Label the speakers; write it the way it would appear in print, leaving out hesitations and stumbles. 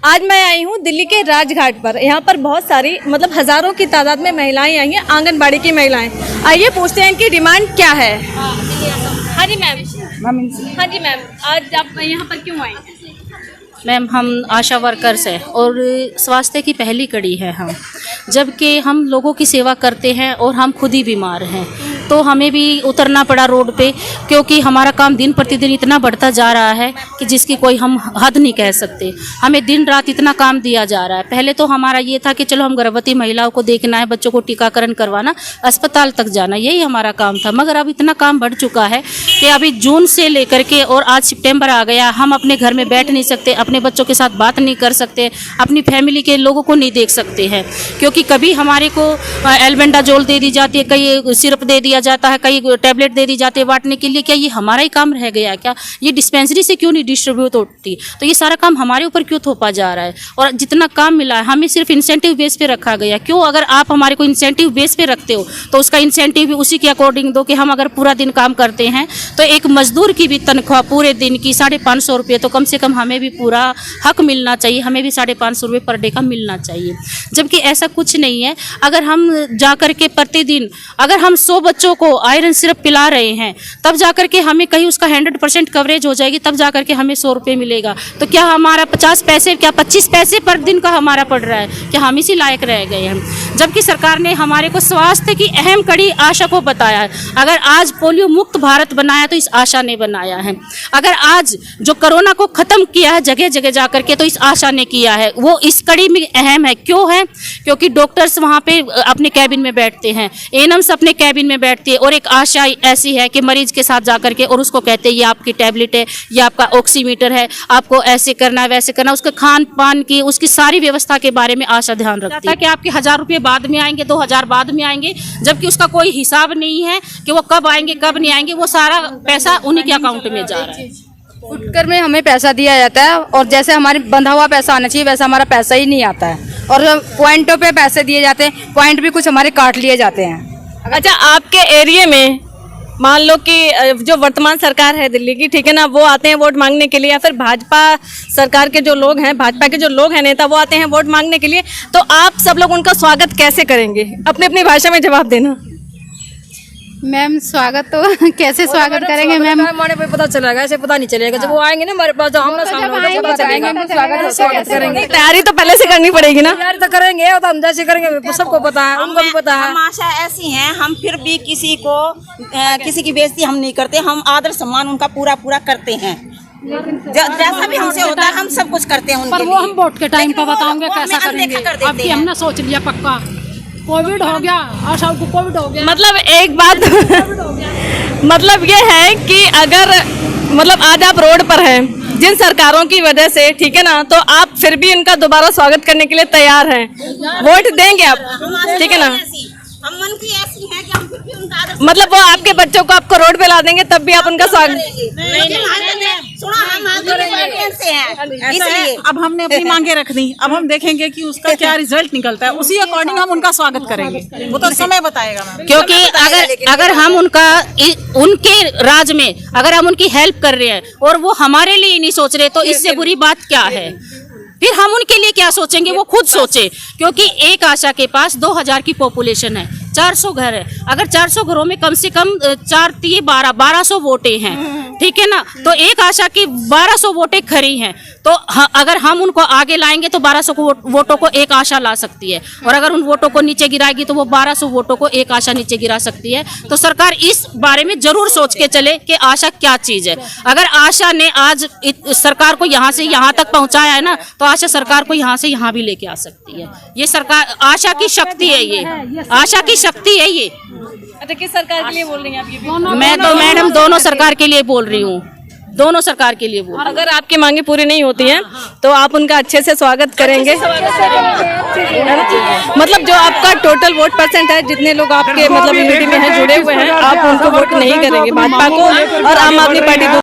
Speaker 1: आज मैं आई हूँ दिल्ली के राजघाट पर। यहाँ पर बहुत सारी मतलब हजारों की तादाद में महिलाएं आई हैं, आंगनबाड़ी की महिलाएं। आइए पूछते हैं इनकी डिमांड क्या है। हाँ जी मैम। हाँ जी मैम, आज आप यहाँ पर क्यों आई हैं?
Speaker 2: मैम, हम आशा वर्कर्स हैं और स्वास्थ्य की पहली कड़ी है हम, जबकि हम लोगों की सेवा करते हैं और हम खुद ही बीमार हैं, तो हमें भी उतरना पड़ा रोड पे, क्योंकि हमारा काम दिन प्रतिदिन इतना बढ़ता जा रहा है कि जिसकी कोई हम हद नहीं कह सकते। हमें दिन रात इतना काम दिया जा रहा है। पहले तो हमारा ये था कि चलो हम गर्भवती महिलाओं को देखना है, बच्चों को टीकाकरण करवाना, अस्पताल तक जाना, यही हमारा काम था। मगर अब इतना काम बढ़ चुका है कि अभी जून से लेकर के और आज सितंबर आ गया, हम अपने घर में बैठ नहीं सकते, अपने बच्चों के साथ बात नहीं कर सकते, अपनी फैमिली के लोगों को नहीं देख सकते हैं, क्योंकि कभी हमारे को एल्बेंडाजोल दे दी जाती है, कई सिरप दे दिया जाता है, कई टैबलेट दे दी जाती है बांटने के लिए। क्या ये हमारा ही काम रह गया क्या? ये डिस्पेंसरी से क्यों नहीं डिस्ट्रीब्यूट होती? तो ये सारा काम हमारे ऊपर क्यों थोपा जा रहा है? और जितना काम मिला है हमें सिर्फ इंसेंटिव बेस पे रखा गया। क्यों? अगर आप हमारे को इंसेंटिव बेस पे रखते हो तो उसका इंसेंटिव भी उसी के अकॉर्डिंग दो कि हम अगर पूरा दिन काम करते हैं तो एक मजदूर की भी तनख्वाह पूरे दिन की 550 रुपये, तो कम से कम हमें भी पूरा हक मिलना चाहिए, हमें भी 550 रुपये पर डे का मिलना चाहिए। जबकि ऐसा कुछ नहीं है। अगर हम जाकर के प्रतिदिन अगर हम 100 बच्चों को आयरन सिरप पिला रहे हैं, तब जाकर के हमें कहीं उसका 100% कवरेज हो जाएगी, तब जाकर के हमें 100 रुपये मिलेगा। तो क्या हमारा 50 पैसे, क्या 25 पैसे पर दिन का हमारा पड़ रहा है? क्या हम इसी लायक रह गए हैं? जबकि सरकार ने हमारे को स्वास्थ्य की अहम कड़ी आशा को बताया है। अगर आज पोलियो मुक्त भारत बनाया तो इस आशा ने बनाया है। अगर आज जो कोरोना को खत्म किया है जगह जगह जाकर के, तो इस आशा ने किया है। वो इस कड़ी में अहम है। क्यों है? क्योंकि डॉक्टर्स वहाँ पे अपने कैबिन में बैठते हैं, एएनएम्स अपने कैबिन में बैठती है, और एक आशा ऐसी है कि मरीज के साथ जाकर के और उसको कहते हैं ये आपकी टैबलेट है, ये आपका ऑक्सीमीटर है, आपको ऐसे करना है, वैसे करना, उसके खान पान की, उसकी सारी व्यवस्था के बारे में आशा ध्यान रखती है कि आपके 1000 रुपये बाद में आएंगे, 2000 बाद में आएंगे, जबकि उसका कोई हिसाब नहीं है कि वो कब आएंगे कब नहीं आएंगे। वो सारा पैसा उन्हीं के अकाउंट में जा रहा है।
Speaker 3: फुटकर में हमें पैसा दिया जाता है, और जैसे हमारे बंधा हुआ पैसा आना चाहिए वैसा हमारा पैसा ही नहीं आता है, और पॉइंटों पे पैसे दिए जाते हैं, पॉइंट भी कुछ हमारे काट लिए जाते हैं।
Speaker 1: अच्छा, आपके एरिया में मान लो कि जो वर्तमान सरकार है दिल्ली की, ठीक है ना, वो आते हैं वोट मांगने के लिए, या फिर भाजपा सरकार के जो लोग हैं, भाजपा के जो लोग हैं नेता, वो आते हैं वोट मांगने के लिए, तो आप सब लोग उनका स्वागत कैसे करेंगे? अपनी अपनी भाषा में जवाब देना।
Speaker 3: मैम, स्वागत तो कैसे स्वागत करेंगे मैम?
Speaker 4: हमारे पे पता चलेगा, ऐसे पता नहीं चलेगा। जब वो आएंगे ना हमारे पास, जो हम सामने पता चलेगा, स्वागत करेंगे।
Speaker 1: तैयारी तो पहले से करनी पड़ेगी ना।
Speaker 4: तैयारी तो करेंगे, और हम जैसे करेंगे सबको पता है, उनको भी पता है।
Speaker 5: हम आशा ऐसी हैं, हम फिर भी किसी को किसी की बेइज्जती हम नहीं करते, हम आदर सम्मान उनका पूरा पूरा करते हैं। जैसा भी हमसे होता है हम सब कुछ करते हैं उनके लिए।
Speaker 6: वो हम वोट के टाइम पर बताओगे कैसा करेंगे। अब की हमने सोच लिया पक्का, कोविड हो गया, आशा को कोविड हो गया।
Speaker 1: मतलब एक बात मतलब ये है कि अगर मतलब आज आप रोड पर हैं जिन सरकारों की वजह से, ठीक है ना, तो आप फिर भी उनका दोबारा स्वागत करने के लिए तैयार हैं, वोट देंगे आप, ठीक है ना?
Speaker 5: हम मन की ऐसी है कि हम फिर भी उनका आदर
Speaker 1: मतलब वो आपके बच्चों को आपको रोड पे ला देंगे तब भी आप उनका स्वागत।
Speaker 5: इसलिए
Speaker 7: अब हमने अपनी मांगे रख दी, अब हम देखेंगे कि उसका क्या रिजल्ट निकलता है, उसी अकॉर्डिंग हम उनका स्वागत करेंगे। वो तो समय बताएगा मैम।
Speaker 2: क्योंकि अगर हम उनके राज में अगर हम उनकी हेल्प कर रहे हैं और वो हमारे लिए नहीं सोच रहे, तो इससे बुरी बात क्या है? फिर हम उनके लिए क्या सोचेंगे? वो खुद सोचे। क्योंकि एक आशा के पास 2000 की पॉपुलेशन है, 400 घर है। अगर 400 घरों में कम से कम 1200 वोटें हैं, ठीक है ना, तो एक आशा की 1200 वोटें खरी हैं। तो अगर हम उनको आगे लाएंगे तो 1200 वोटों को एक आशा ला सकती है, और अगर उन वोटों को नीचे गिराएगी तो वो 1200 वोटों को एक आशा नीचे गिरा सकती है। तो सरकार इस बारे में जरूर सोच के चले कि आशा क्या चीज है। अगर आशा ने आज सरकार को यहाँ से यहाँ तक पहुँचाया है ना, तो आशा सरकार को यहाँ से यहाँ भी लेके आ सकती है। ये सरकार आशा की शक्ति है, ये आशा की शक्ति है ये।
Speaker 1: अच्छा, किस सरकार के लिए बोल रही हैं आप? ये
Speaker 2: मैं तो मैडम दोनों सरकार के लिए बोल रही हूँ, दोनों सरकार के लिए बोल रही हूँ।
Speaker 1: अगर आपकी मांगे पूरी नहीं होती हैं तो आप उनका अच्छे से स्वागत करेंगे। मतलब जो आपका टोटल वोट परसेंट है, जितने लोग आपके मतलब यूनिटी में हैं, जुड़े हुए हैं, आप उनको वोट नहीं करेंगे, भाजपा को और आम आदमी पार्टी को।